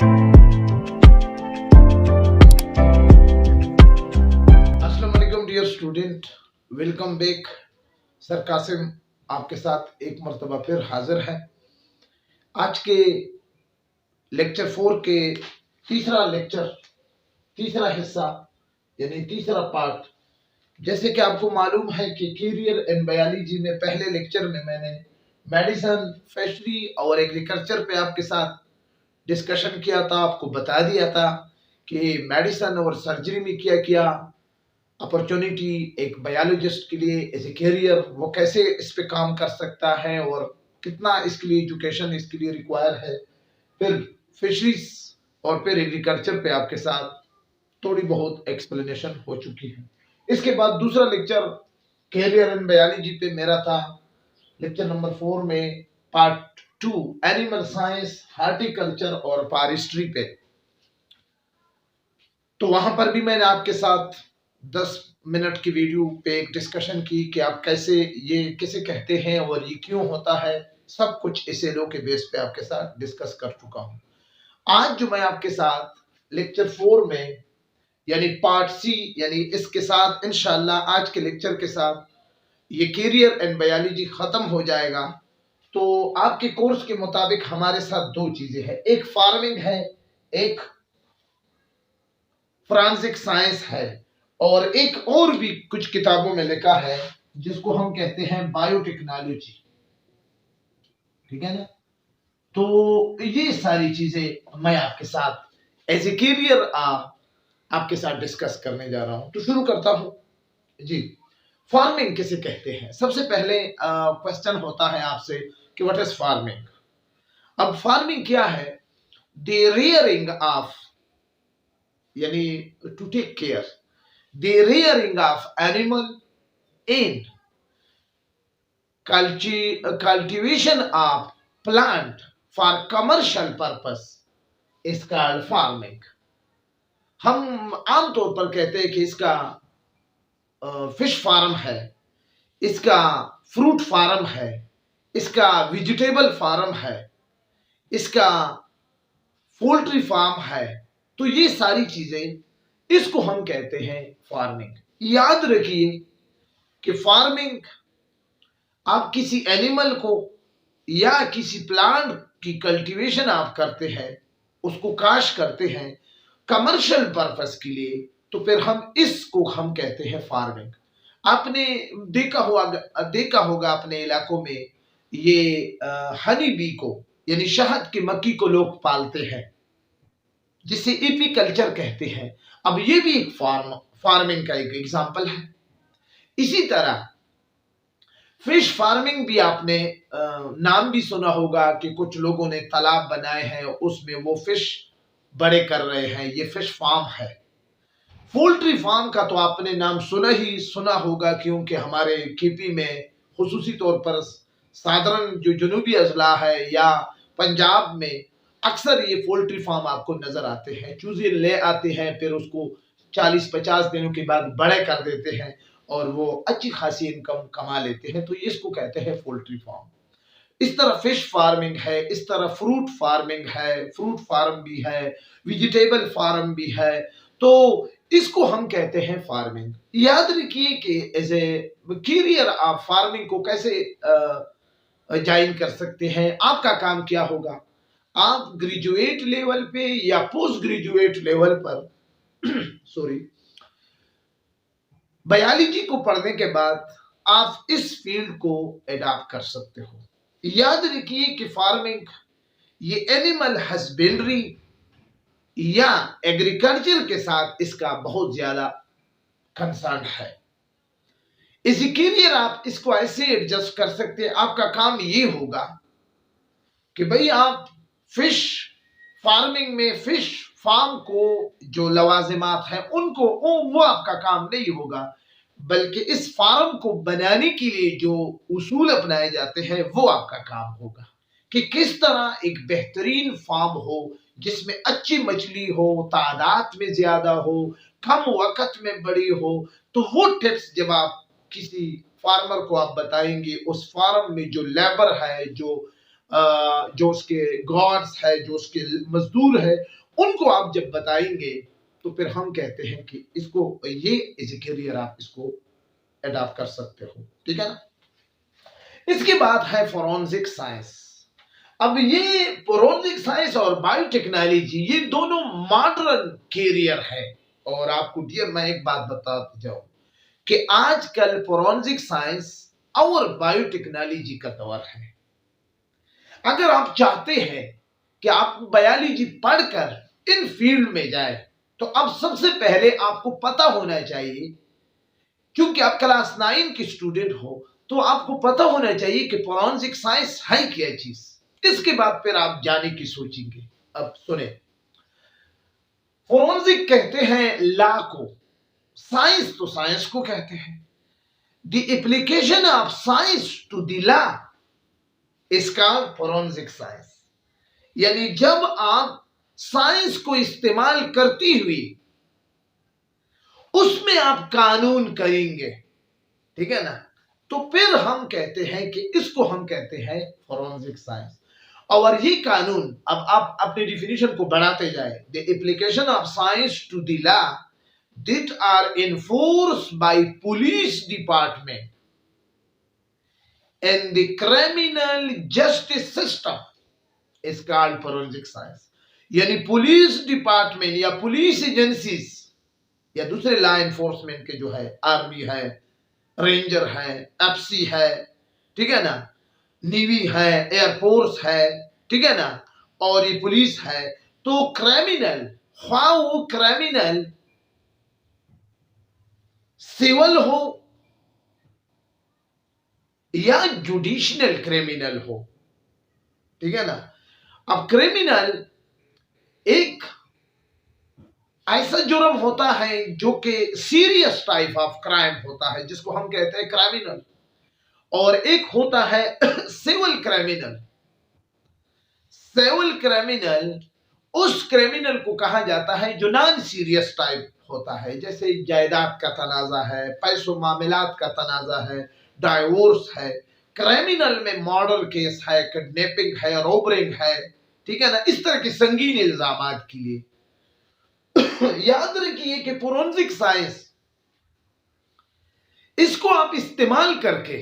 अस्सलाम वालेकुम dear student, welcome back. Sir Qasim आपके साथ एक मरतबा फिर हाजिर है। आज के लेक्चर 4 के तीसरा हिस्सा यानी तीसरा पार्ट। जैसे कि आपको मालूम है कि कैरियर एंड बायोलॉजी में पहले लेक्चर में मैंने मेडिसिन, फिशरी और एग्रीकल्चर पे आपके साथ डिस्कशन किया था। आपको बता दिया था कि मेडिसिन और सर्जरी में क्या किया अपॉर्चुनिटी एक बायोलॉजिस्ट के लिए एज ए कैरियर, वो कैसे इस पे काम कर सकता है और कितना इसके लिए एजुकेशन इसके लिए रिक्वायर है। फिर फिशरीज और फिर एग्रीकल्चर पे आपके साथ थोड़ी बहुत एक्सप्लेनेशन हो चुकी है। इसके बाद दूसरा लेक्चर कैरियर एंड बायोलॉजी पे मेरा था, लेक्चर नंबर 4 में पार्ट 2 एनिमल साइंस, हार्टिकल्चर और फॉरेस्ट्री पे। तो वहां पर भी मैंने आपके साथ 10 मिनट की वीडियो पे एक डिस्कशन की कि आप किसे कहते हैं और ये क्यों होता है। सब कुछ इसे लो के बेस पे आपके साथ डिस्कस कर चुका हूं। आज जो मैं आपके साथ लेक्चर 4 में यानी पार्ट सी, यानी इसके साथ इंशाल्लाह आज के लेक्चर के साथ ये कैरियर एंड बायोलॉजी खत्म हो जाएगा। तो आपके कोर्स के मुताबिक हमारे साथ दो चीजें हैं, एक फार्मिंग है, एक फोरेंसिक साइंस है, और एक और भी कुछ किताबों में लिखा है जिसको हम कहते हैं बायोटेक्नोलॉजी। ठीक है ना। तो ये सारी चीजें मैं आपके साथ एज ए कैरियर आपके साथ डिस्कस करने जा रहा हूं। तो शुरू करता हूं जी। फार्मिंग किसे कहते हैं? सबसे पहले क्वेश्चन होता है आपसे कि व्हाट इज फार्मिंग। अब फार्मिंग क्या है? द रेयरिंग ऑफ, यानी to take care, the rearing of animal and cultivation of plant for commercial purpose is called farming। हम आमतौर पर कहते हैं कि इसका फिश फार्म है, इसका फ्रूट फार्म है, इसका वेजिटेबल फार्म है, इसका पोल्ट्री फार्म है। तो ये सारी चीजें, इसको हम कहते हैं फार्मिंग। याद रखिए कि फार्मिंग आप किसी एनिमल को या किसी प्लांट की कल्टीवेशन आप करते हैं, उसको काश करते हैं कमर्शियल पर्पस के लिए, तो फिर इसको हम कहते हैं फार्मिंग। आपने देखा होगा अपने इलाकों में ये हनी बी को यानी शहद की मक्खी को लोग पालते हैं, जिसे एपीकल्चर कहते हैं। अब ये भी एक फार्मिंग का एक एग्जांपल है। इसी तरह फिश फार्मिंग भी आपने नाम भी सुना होगा कि कुछ लोगों ने तालाब बनाए हैं, उसमें वो फिश बड़े कर रहे हैं, ये फिश फार्म है। पोल्ट्री फार्म का तो आपने नाम सुना होगा, क्योंकि हमारे केपी में खुसूसी तौर पर साधारण जो जनूबी अजला है या पंजाब में अक्सर ये पोल्ट्री फार्म आपको नजर आते हैं। चूजे ले आते हैं, फिर उसको 40-50 दिनों के बाद बड़े कर देते हैं और वो अच्छी खासी इनकम कमा लेते हैं। तो इसको कहते हैं पोल्ट्री फार्म। इस तरह फिश फार्मिंग है, इस तरह फ्रूट फार्मिंग है, फ्रूट फार्म भी है, वेजिटेबल फार्म भी है। तो इसको हम कहते हैं फार्मिंग। याद रखिए कि एज ए कैरियर आप फार्मिंग को कैसे ज्वाइन कर सकते हैं। आपका काम क्या होगा? आप ग्रेजुएट लेवल पे या पोस्ट ग्रेजुएट लेवल पर सॉरी बायोलॉजी को पढ़ने के बाद आप इस फील्ड को एडॉप्ट कर सकते हो। याद रखिए कि फार्मिंग ये एनिमल हस्बेंड्री या एग्रीकल्चर के साथ इसका बहुत ज्यादा कंसर्न है। इसी कैरियर आप इसको ऐसे एडजस्ट कर सकते हैं। आपका काम ये होगा कि भाई आप फिश फार्मिंग में फिश फार्म को जो लवाजिमात हैं उनको वो आपका काम नहीं होगा, बल्कि इस फार्म को बनाने के लिए जो उसूल अपनाए जाते हैं वो आपका काम होगा कि किस तरह एक बेहतरीन फार्म हो जिसमें अच्छी मछली हो, तादाद में ज्यादा हो, कम वक्त में बड़ी हो। तो वो टिप्स जब आप किसी फार्मर को आप बताएंगे, उस फार्म में जो लेबर है, जो जो उसके गॉड्स है, जो उसके मजदूर है, उनको आप जब बताएंगे तो फिर हम कहते हैं कि इसको ये एज ए करियर आप इसको अडॉप्ट कर सकते हो। ठीक है ना। इसके बाद है फोरेंसिक साइंस। अब ये फोरेंसिक साइंस और बायोटेक्नोलॉजी ये दोनों मॉडर्न कैरियर है। और आपको डियर मैं एक बात बताते जाऊं कि आजकल फोरेंसिक साइंस और बायोटेक्नोलॉजी का दौर है। अगर आप चाहते हैं कि आप बायोलॉजी पढ़कर इन फील्ड में जाए तो अब सबसे पहले आपको पता होना चाहिए, क्योंकि आप क्लास 9 की स्टूडेंट हो तो आपको पता होना चाहिए कि फोरेंसिक साइंस है क्या चीज। इसके बाद फिर आप जाने की सोचेंगे। अब सुने, फोरेंसिक कहते हैं लॉ को, साइंस तो साइंस को कहते हैं। The application of science to the law इसका फोरेंसिक साइंस, यानी जब आप साइंस को इस्तेमाल करती हुई उसमें आप कानून करेंगे, ठीक है ना, तो फिर हम कहते हैं कि इसको हम कहते हैं फोरेंसिक साइंस। और ये कानून, अब आप अपनी डिफिनेशन को बढ़ाते जाए, the application of science to the law that are enforced by police department and the criminal justice system is called forensic science. यानी पुलिस डिपार्टमेंट या पुलिस एजेंसीज या दूसरे लॉ एनफोर्समेंट के जो है, आर्मी है, रेंजर है, एफसी है, ठीक है ना, नेवी है, एयरफोर्स है, ठीक है ना, और ये पुलिस है, तो क्रिमिनल, ख्वाह वो क्रिमिनल सिविल हो या जुडिशियल क्रिमिनल हो, ठीक है ना। अब क्रिमिनल एक ऐसा जुर्म होता है जो कि सीरियस टाइप ऑफ क्राइम होता है जिसको हम कहते हैं क्रिमिनल, और एक होता है सिविल क्रिमिनल। सिविल क्रिमिनल उस क्रिमिनल को कहा जाता है जो नॉन सीरियस टाइप होता है, जैसे जायदाद का तनाजा है, पैसों मामलात का तनाजा है, डाइवोर्स है। क्रिमिनल में मर्डर केस है, किडनैपिंग है, रॉबरिंग है, ठीक है ना, इस तरह के संगीन इल्जामात के लिए याद रखिए कि फोरेंसिक साइंस इसको आप इस्तेमाल करके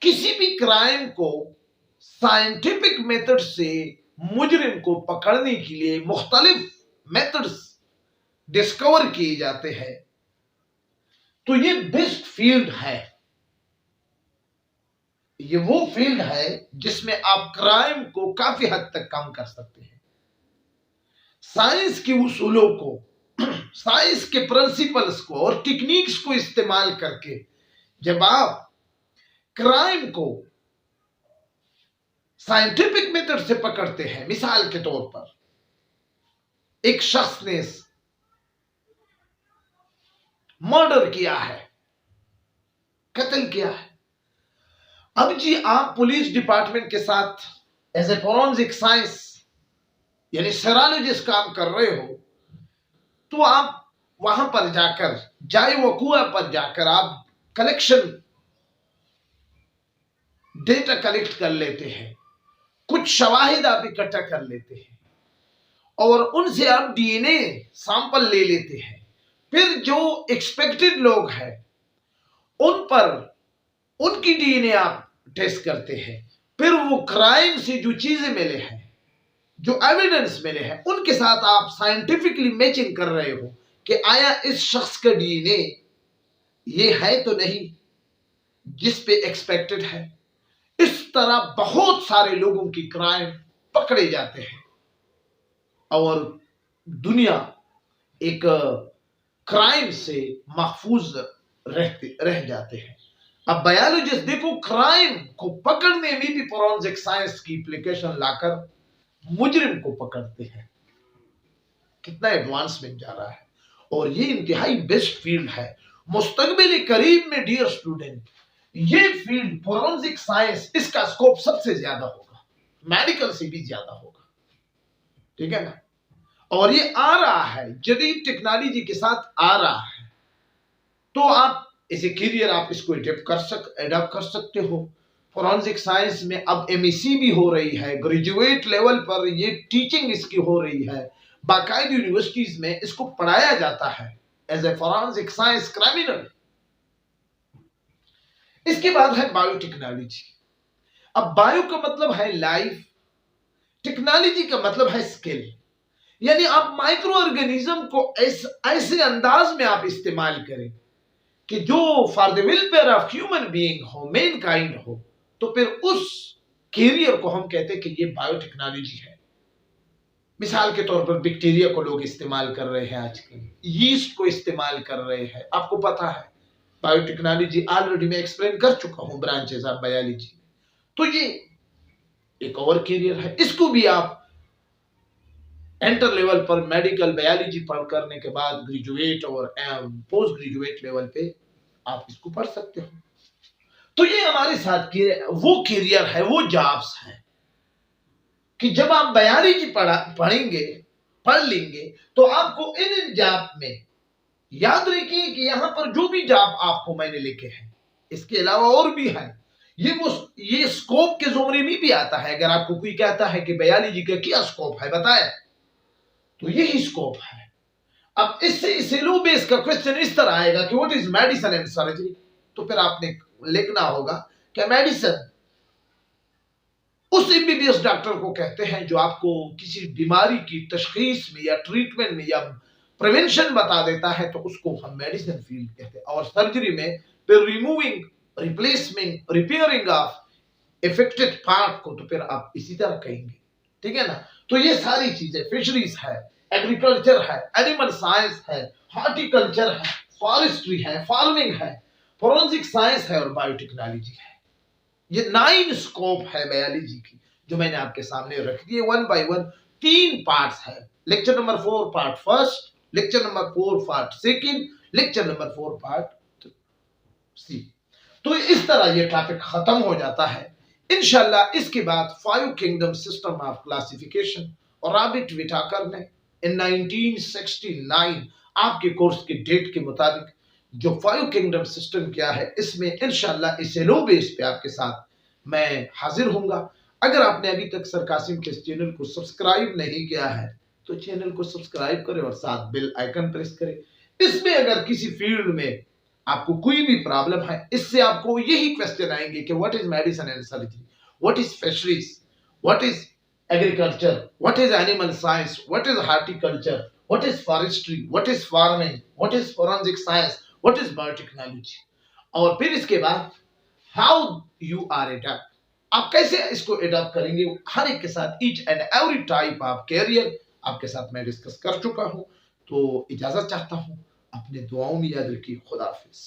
किसी भी क्राइम को साइंटिफिक मेथड से मुजरिम को पकड़ने के लिए मुख्तलिफ मेथड्स डिस्कवर किए जाते हैं। तो ये बेस्ट फील्ड है, ये वो फील्ड है जिसमें आप क्राइम को काफी हद तक कम कर सकते हैं। साइंस के उसूलों को, साइंस के प्रिंसिपल्स को और टेक्निक्स को इस्तेमाल करके जब आप क्राइम को साइंटिफिक मेथड से पकड़ते हैं, मिसाल के तौर पर एक शख्स ने मर्डर किया है, कत्ल किया है, अब जी आप पुलिस डिपार्टमेंट के साथ एज ए फोरेंसिक साइंस यानी सेरोलॉजिस्ट काम कर रहे हो, तो आप वहां पर जाकर, जाए वकुआ पर जाकर आप कलेक्शन डेटा कलेक्ट कर लेते हैं, कुछ शवाहिद आप इकट्ठा कर लेते हैं और उनसे आप डीएनए सैंपल ले लेते हैं। फिर जो एक्सपेक्टेड लोग हैं उन पर उनकी डीएनए आप टेस्ट करते हैं। फिर वो क्राइम से जो चीजें मिले हैं, जो एविडेंस मिले हैं, उनके साथ आप साइंटिफिकली मैचिंग कर रहे हो कि आया इस शख्स का डीएनए ये है तो नहीं जिस पे एक्सपेक्टेड है। इस तरह बहुत सारे लोगों की क्राइम पकड़े जाते हैं और दुनिया एक क्राइम से महफूज रह जाते हैं। अब बायोलॉजिस्ट देखो, क्राइम को पकड़ने में भी फोरेंसिक साइंस की एप्लीकेशन लाकर मुजरिम को पकड़ते हैं। कितना एडवांसमेंट जा रहा है और ये इंतहाई बेस्ट फील्ड है। मुस्तकबिल करीब में डियर स्टूडेंट, ये फील्ड फोरेंसिक साइंस, इसका स्कोप सबसे ज्यादा होगा, मेडिकल से भी ज्यादा होगा, ठीक है ना। और ये आ रहा है, जदीद टेक्नोलॉजी के साथ आ रहा है, तो आप इसे करियर आप इसको एडॉप्ट कर सकते हो। फोरेंसिक साइंस में अब एमएससी भी हो रही है, ग्रेजुएट लेवल पर ये टीचिंग इसकी हो रही है, बाकायदा यूनिवर्सिटीज में इसको पढ़ाया जाता है as a forensic science criminal. इसके बाद है बायोटेक्नोलॉजी। अब बायो का मतलब है लाइफ, टेक्नोलॉजी का मतलब है स्किल, यानी आप माइक्रो ऑर्गेनिज्म को ऐसे अंदाज में आप इस्तेमाल करें कि जो for the welfare of human being हो, मेन काइंड हो, तो फिर उस कैरियर को हम कहते हैं कि ये बायोटेक्नोलॉजी है। मिसाल के तौर पर बैक्टीरिया को लोग इस्तेमाल कर रहे हैं, आजकल यीस्ट को इस्तेमाल कर रहे हैं। आपको पता है बायोटेक्नोलॉजी ऑलरेडी मैं एक्सप्लेन कर चुका हूं, ब्रांचेस ऑफ बायोलॉजी। तो ये एक और कैरियर है, इसको भी आप एंटर लेवल पर मेडिकल बायोलॉजी पढ़ करने के बाद ग्रेजुएट और पोस्ट ग्रेजुएट लेवल पे आप इसको पढ़ सकते हो। तो ये हमारे साथ वो कैरियर है, वो जॉब्स है कि जब आप बायोलॉजी पढ़ लेंगे तो आपको इन जॉब में याद रखिए कि यहां पर जो भी जॉब आपको मैंने लिखे हैं, इसके अलावा और भी है, ये स्कोप के जोमरे में भी आता है। अगर आपको कोई कहता है कि बायोलॉजी का क्या स्कोप है बताए, तो यही स्कोप है। अब इससे सिलो बेस का क्वेश्चन इस तरह आएगा कि what is medicine and surgery, तो फिर आपने लिखना होगा कि मेडिसिन उस एमबीबीएस डॉक्टर को कहते हैं जो आपको किसी बीमारी की तशखीस में या ट्रीटमेंट में या प्रिवेंशन बता देता है, तो उसको हम मेडिसिन फील्ड कहते हैं। और सर्जरी में फिर removing, replacement, repairing of affected part को तो फिर आप इसी तरह कहेंगे, ठीक है ना। तो ये सारी चीजें, फिशरीज है, एग्रीकल्चर है, एनिमल साइंस है, हॉर्टिकल्चर है, फॉरेस्ट्री है, फार्मिंग है, फोरेंसिक साइंस है और बायोटेक्नोलॉजी है। ये 9 स्कोप है बायोलॉजी की, जो मैंने आपके सामने रख दिए वन बाय वन। 3 पार्ट्स है, lecture number 4 part first, lecture number 4 part second, lecture number 4 part C. तो इस तरह ये टॉपिक खत्म हो जाता है इंशाल्लाह। इसके बाद 5 किंगडम सिस्टम ऑफ क्लासिफिकेशन और रॉबर्ट विटाकर ने इन 1969 आपके कोर्स के डेट के मुताबिक जो 5 किंगडम सिस्टम क्या है, इसमें इंशाल्लाह इस लो बेस पे आपके साथ मैं हाजिर होऊंगा। अगर आपने अभी तक सर कासिम के इस चैनल को सब्सक्राइब नहीं किया है तो चैनल को सब्सक्राइब करें और साथ बेल आइकन प्रेस करें। इसमें अगर किसी फील्ड में आपको कोई भी प्रॉब्लम है, इससे आपको यही क्वेश्चन आएंगे कि what is medicine and surgery, what is fisheries, what is agriculture, what is animal science, what is horticulture, what is forestry, what is farming, what is forensic science, what is biotechnology. और फिर इसके बाद how you are adapt, आप कैसे इसको adapt करेंगे, हर एक के साथ each and every type of career आपके साथ मैं डिस्कस कर चुका हूं। तो इजाजत चाहता हूं, अपने दुआओं में याद रखिए। खुदा हाफिज।